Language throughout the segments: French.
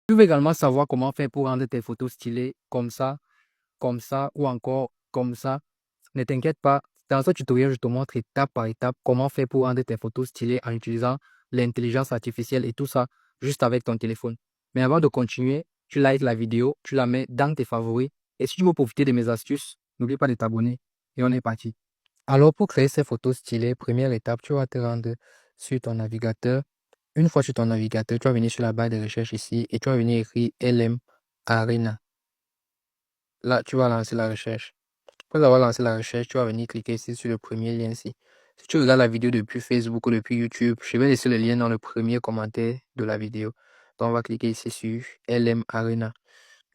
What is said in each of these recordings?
Tu veux également savoir comment faire pour rendre tes photos stylées comme ça ou encore comme ça. Ne t'inquiète pas, dans ce tutoriel, je te montre étape par étape comment faire pour rendre tes photos stylées en utilisant l'intelligence artificielle et tout ça juste avec ton téléphone. Mais avant de continuer, tu likes la vidéo, tu la mets dans tes favoris et si tu veux profiter de mes astuces, n'oublie pas de t'abonner et on est parti. Alors pour créer ces photos stylées, première étape, tu vas te rendre sur ton navigateur. Une fois sur ton navigateur, tu vas venir sur la barre de recherche ici et tu vas venir écrire LM Arena. Là, tu vas lancer la recherche. Après avoir lancé la recherche, tu vas venir cliquer ici sur le premier lien ici. Si tu regardes la vidéo depuis Facebook ou depuis YouTube, je vais laisser le lien dans le premier commentaire de la vidéo. Donc, on va cliquer ici sur LM Arena.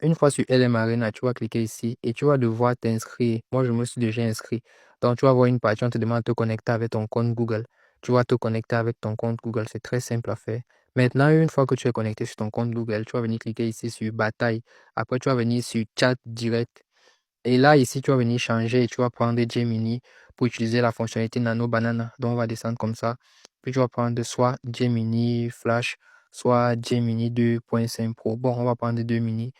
Une fois sur LM Arena, tu vas cliquer ici et tu vas devoir t'inscrire. Moi, je me suis déjà inscrit. Donc, tu vas voir une partie, on te demande de te connecter avec ton compte Google. Tu vas te connecter avec ton compte Google. C'est très simple à faire. Maintenant, une fois que tu es connecté sur ton compte Google, tu vas venir cliquer ici sur Bataille. Après, tu vas venir sur Chat direct. Et là, ici, tu vas venir changer et tu vas prendre Gemini pour utiliser la fonctionnalité Nano Banana. Donc, on va descendre comme ça. Puis, tu vas prendre soit Gemini Flash, soit Gemini 2.5 Pro. Bon, on va prendre Gemini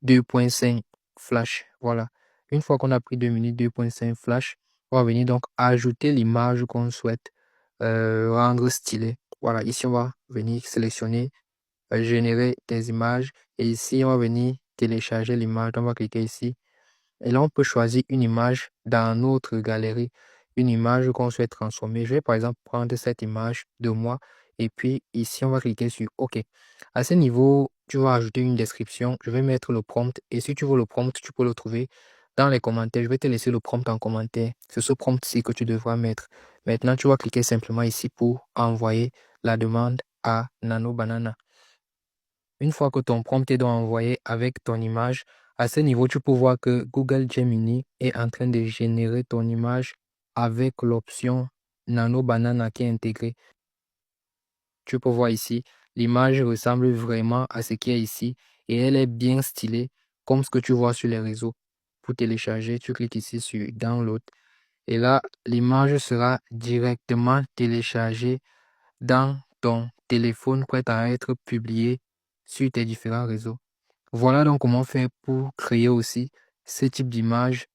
2.5 Flash. Voilà. Une fois qu'on a pris 2 minutes 2.5 Flash, on va venir donc ajouter l'image qu'on souhaite rendre stylée. Voilà. Ici, on va venir sélectionner, générer des images. Et ici, on va venir télécharger l'image. On va cliquer ici. Et là, on peut choisir une image dans notre galerie, une image qu'on souhaite transformer. Je vais par exemple prendre cette image de moi et puis ici, on va cliquer sur OK. À ce niveau, tu vas ajouter une description. Je vais mettre le prompt et si tu veux le prompt, tu peux le trouver dans les commentaires. Je vais te laisser le prompt en commentaire. C'est ce prompt-ci que tu devras mettre. Maintenant, tu vas cliquer simplement ici pour envoyer la demande à Nano Banana. Une fois que ton prompt est donc envoyé avec ton image, à ce niveau, tu peux voir que Google Gemini est en train de générer ton image avec l'option Nano Banana qui est intégrée. Tu peux voir ici, l'image ressemble vraiment à ce qui est ici et elle est bien stylée comme ce que tu vois sur les réseaux. Pour télécharger, tu cliques ici sur Download et là, l'image sera directement téléchargée dans ton téléphone prêt à être publié sur tes différents réseaux. Voilà donc comment faire pour créer aussi ce type d'image.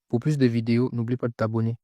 Pour plus de vidéos, n'oublie pas de t'abonner.